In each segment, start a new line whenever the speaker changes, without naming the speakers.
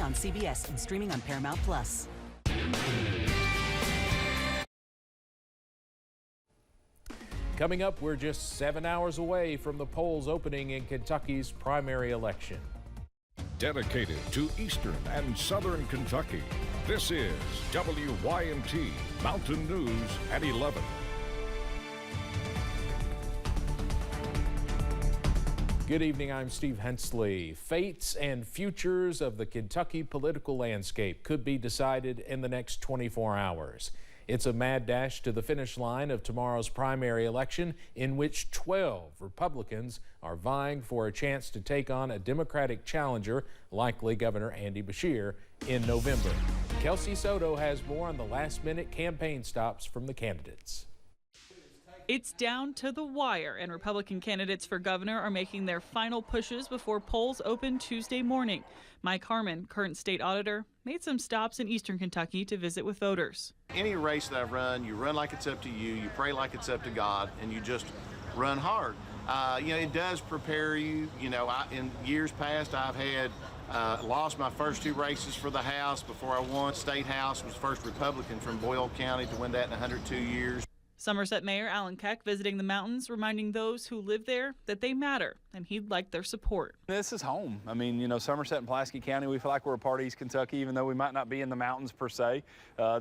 on CBS and streaming on Paramount Plus.
Coming up, we're just 7 hours away from the polls opening in Kentucky's primary election.
Dedicated to Eastern and Southern Kentucky, this is WYMT Mountain News at 11.
Good evening, I'm Steve Hensley. Fates and futures of the Kentucky political landscape could be decided in the next 24 hours. It's a mad dash to the finish line of tomorrow's primary election, in which 12 Republicans are vying for a chance to take on a Democratic challenger, likely Governor Andy Beshear, in November. Kelsey Soto has more on the last-minute campaign stops from the candidates.
It's down to the wire, and Republican candidates for governor are making their final pushes before polls open Tuesday morning. Mike Harmon, current state auditor, made some stops in eastern Kentucky to visit with voters.
Any race that I've run, you run like it's up to you, you pray like it's up to God, and you just run hard. It does prepare you. In years past, I've had lost my first 2 races for the House before I won State House. Was first Republican from Boyle County to win that in 102 years.
Somerset Mayor Alan Keck visiting the mountains, reminding those who live there that they matter and he'd like their support.
This is home. I mean, Somerset and Pulaski County, we feel like we're a part of East Kentucky, even though we might not be in the mountains per se.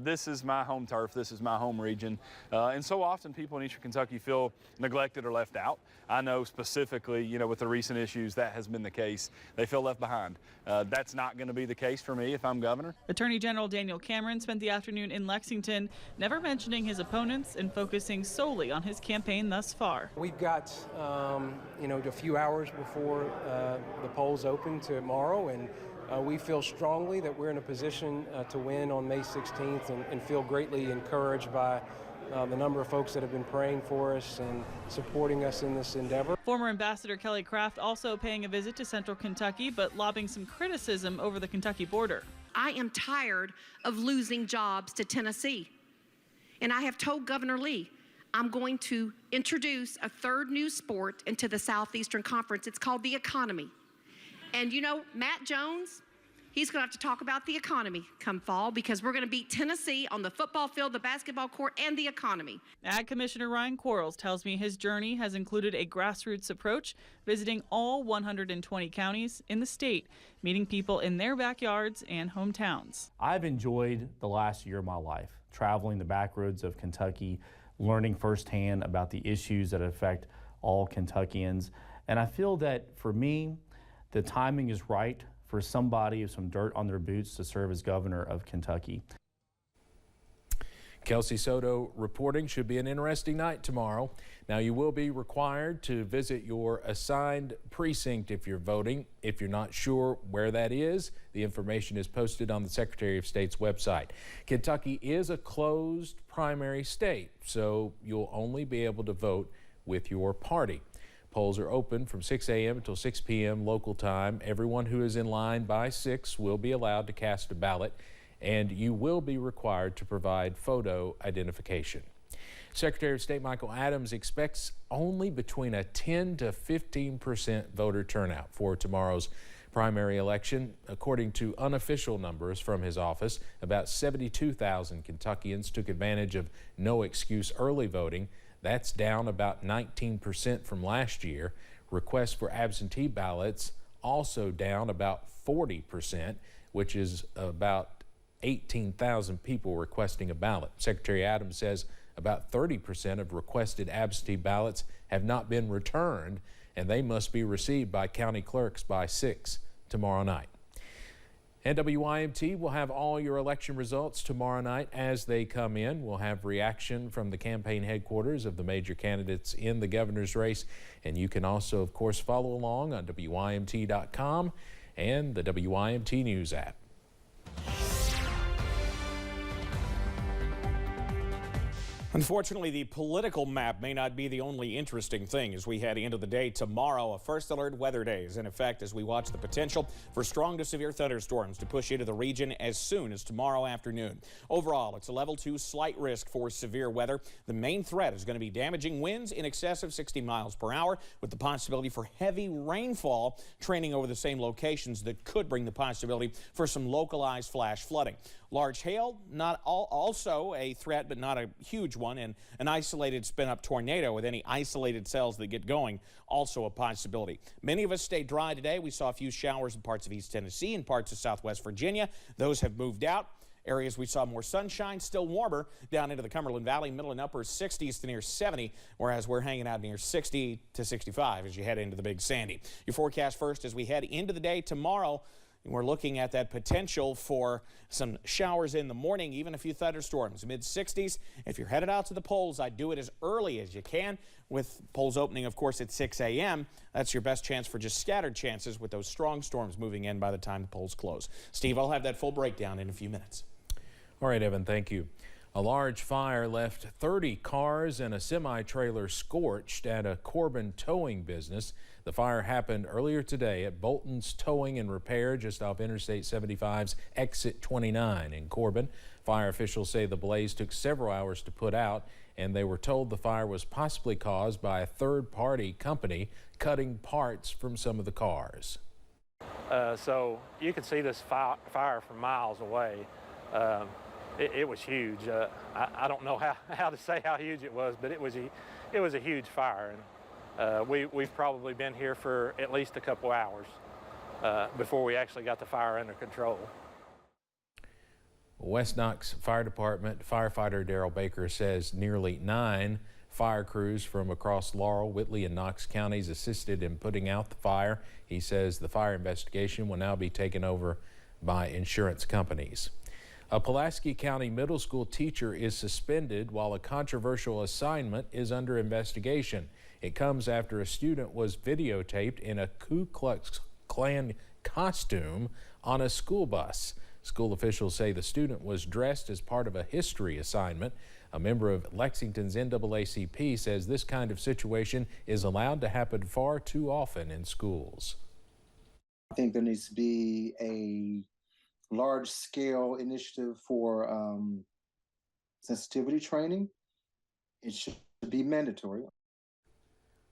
This is my home turf. This is my home region. And so often people in Eastern Kentucky feel neglected or left out. I know specifically, with the recent issues, that has been the case. They feel left behind. That's not going to be the case for me if I'm governor.
Attorney General Daniel Cameron spent the afternoon in Lexington, never mentioning his opponents and focusing solely on his campaign thus far.
We've got, a few hours before the polls open tomorrow, and we feel strongly that we're in a position to win on May 16th and feel greatly encouraged by the number of folks that have been praying for us and supporting us in this endeavor.
Former Ambassador Kelly Craft also paying a visit to central Kentucky, but lobbing some criticism over the Kentucky border.
I am tired of losing jobs to Tennessee. And I have told Governor Lee, I'm going to introduce a third new sport into the Southeastern Conference. It's called the economy. And Matt Jones, he's going to have to talk about the economy come fall, because we're going to beat Tennessee on the football field, the basketball court, and the economy.
Ag Commissioner Ryan Quarles tells me his journey has included a grassroots approach, visiting all 120 counties in the state, meeting people in their backyards and hometowns.
I've enjoyed the last year of my life, traveling the back roads of Kentucky, learning firsthand about the issues that affect all Kentuckians. And I feel that for me, the timing is right for somebody with some dirt on their boots to serve as governor of Kentucky.
Kelsey Soto reporting. Should be an interesting night tomorrow. Now, you will be required to visit your assigned precinct if you're voting. If you're not sure where that is, the information is posted on the Secretary of State's website. Kentucky is a closed primary state, so you'll only be able to vote with your party. Polls are open from 6 a.m. until 6 p.m. local time. Everyone who is in line by 6 will be allowed to cast a ballot, and you will be required to provide photo identification. Secretary of State Michael Adams expects only between a 10 to 15% voter turnout for tomorrow's primary election. According to unofficial numbers from his office, about 72,000 Kentuckians took advantage of no-excuse early voting. That's down about 19% from last year. Requests for absentee ballots also down about 40%, which is about 18,000 people requesting a ballot. Secretary Adams says about 30% of requested absentee ballots have not been returned, and they must be received by county clerks by 6 tomorrow night. And WYMT will have all your election results tomorrow night as they come in. We'll have reaction from the campaign headquarters of the major candidates in the governor's race. And you can also, of course, follow along on WYMT.com and the WYMT News app.
Unfortunately, the political map may not be the only interesting thing as we head into the day tomorrow. A first alert weather day is in effect as we watch the potential for strong to severe thunderstorms to push into the region as soon as tomorrow afternoon. Overall, it's a level 2 slight risk for severe weather. The main threat is going to be damaging winds in excess of 60 miles per hour with the possibility for heavy rainfall training over the same locations that could bring the possibility for some localized flash flooding. Large hail, also a threat, but not a huge one, and an isolated spin-up tornado with any isolated cells that get going, also a possibility. Many of us stayed dry today. We saw a few showers in parts of East Tennessee and parts of Southwest Virginia. Those have moved out. Areas we saw more sunshine, still warmer down into the Cumberland Valley, middle and upper 60s to near 70, whereas we're hanging out near 60 to 65 as you head into the Big Sandy. Your forecast first as we head into the day tomorrow. We're looking at that potential for some showers in the morning, even a few thunderstorms, mid-60s. If you're headed out to the polls, I'd do it as early as you can. With polls opening, of course, at 6 a.m., that's your best chance for just scattered chances with those strong storms moving in by the time the polls close. Steve, I'll have that full breakdown in a few minutes.
All right, Evan, thank you. A large fire left 30 cars and a semi-trailer scorched at a Corbin towing business. The fire happened earlier today at Bolton's Towing and Repair just off Interstate 75's exit 29 in Corbin. Fire officials say the blaze took several hours to put out, and they were told the fire was possibly caused by a third-party company cutting parts from some of the cars.
So you can see this fire from miles away. It was huge. I don't know how to say how huge it was, but it was a huge fire. And we've probably been here for at least a couple hours before we actually got the fire under control.
West Knox Fire Department firefighter Daryl Baker says nearly 9 fire crews from across Laurel, Whitley, and Knox counties assisted in putting out the fire. He says the fire investigation will now be taken over by insurance companies. A Pulaski County middle school teacher is suspended while a controversial assignment is under investigation. It comes after a student was videotaped in a Ku Klux Klan costume on a school bus. School officials say the student was dressed as part of a history assignment. A member of Lexington's NAACP says this kind of situation is allowed to happen far too often in schools.
I think there needs to be a large-scale initiative for sensitivity training. It should be mandatory.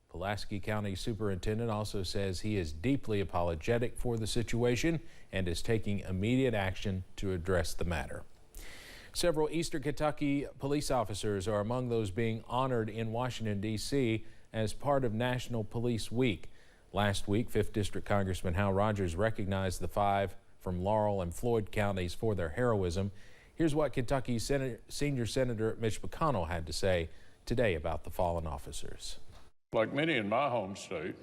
Pulaski County Superintendent also says he is deeply apologetic for the situation and is taking immediate action to address the matter. Several Eastern Kentucky police officers are among those being honored in Washington, D.C. as part of National Police Week. Last week, 5th District Congressman Hal Rogers recognized the 5 from Laurel and Floyd counties for their heroism. Here's what Kentucky Senior Senator Mitch McConnell had to say today about the fallen officers.
Like many in my home state,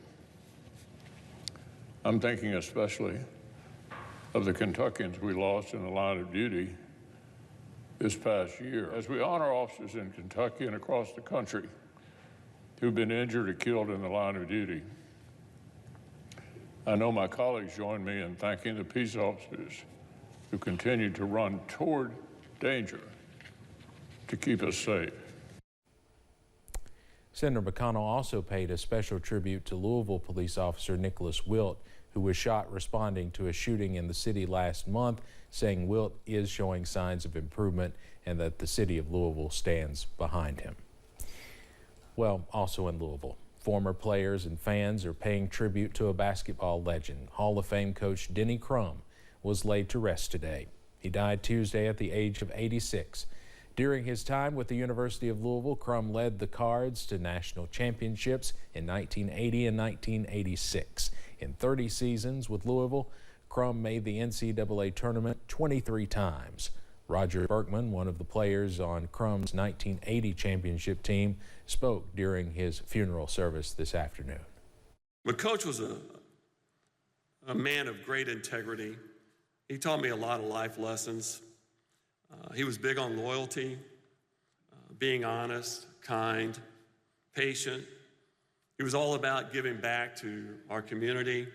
I'm thinking especially of the Kentuckians we lost in the line of duty this past year. As we honor officers in Kentucky and across the country who've been injured or killed in the line of duty, I know my colleagues join me in thanking the peace officers who continue to run toward danger to keep us safe.
Senator McConnell also paid a special tribute to Louisville police officer Nicholas Wilt, who was shot responding to a shooting in the city last month, saying Wilt is showing signs of improvement and that the city of Louisville stands behind him. Well, also in Louisville, former players and fans are paying tribute to a basketball legend. Hall of Fame coach Denny Crum was laid to rest today. He died Tuesday at the age of 86. During his time with the University of Louisville, Crum led the Cards to national championships in 1980 and 1986. In 30 seasons with Louisville, Crum made the NCAA tournament 23 times. Roger Berkman, one of the players on Crum's 1980 championship team, spoke during his funeral service this afternoon.
My coach was a man of great integrity. He taught me a lot of life lessons. He was big on loyalty, being honest, kind, patient. He was all about giving back to our community.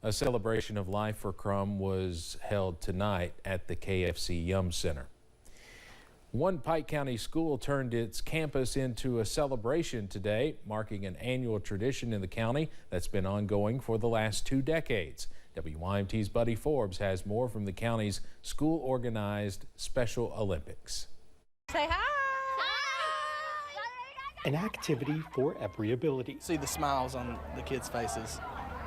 A celebration of life for Crum was held tonight at the KFC Yum Center. One Pike County school turned its campus into a celebration today, marking an annual tradition in the county that's been ongoing for the last 2 decades. WYMT's Buddy Forbes has more from the county's school-organized Special Olympics.
Say hi! An activity for every ability.
See the smiles on the kids' faces.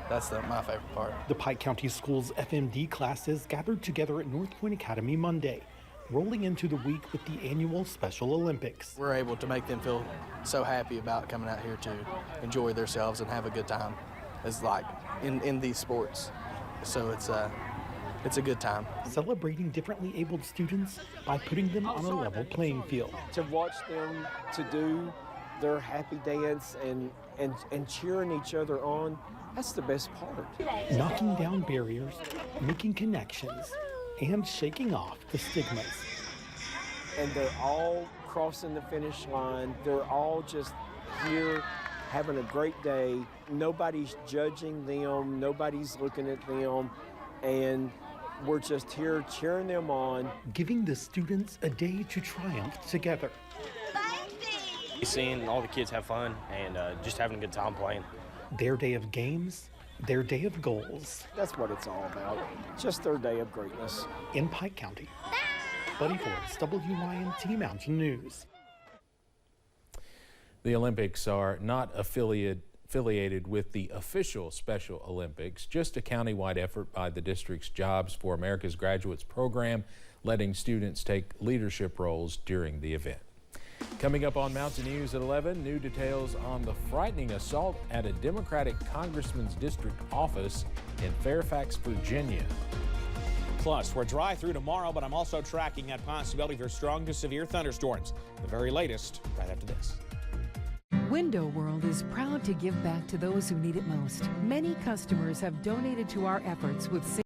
That's my favorite part.
The Pike County Schools FMD classes gathered together at North Point Academy Monday, rolling into the week with the annual Special Olympics.
We're able to make them feel so happy about coming out here to enjoy themselves and have a good time. It's like in these sports. So it's a good time.
Celebrating differently abled students by putting them on a level playing field.
To watch them to do their happy dance and cheering each other on, that's the best part.
Knocking down barriers, making connections, and shaking off the stigmas.
And they're all crossing the finish line. They're all just here having a great day. Nobody's judging them. Nobody's looking at them. And we're just here cheering them on.
Giving the students a day to triumph together.
Seeing all the kids have fun and just having a good time playing.
Their day of games, their day of goals.
That's what it's all about. Just their day of greatness.
In Pike County. Buddy Forbes, WYMT Mountain News.
The Olympics are not affiliated with the official Special Olympics, just a countywide effort by the district's Jobs for America's Graduates program, letting students take leadership roles during the event. Coming up on Mountain News at 11, new details on the frightening assault at a Democratic congressman's district office in Fairfax, Virginia.
Plus, we're dry through tomorrow, but I'm also tracking that possibility for strong to severe thunderstorms. The very latest, right after this.
Window World is proud to give back to those who need it most. Many customers have donated to our efforts with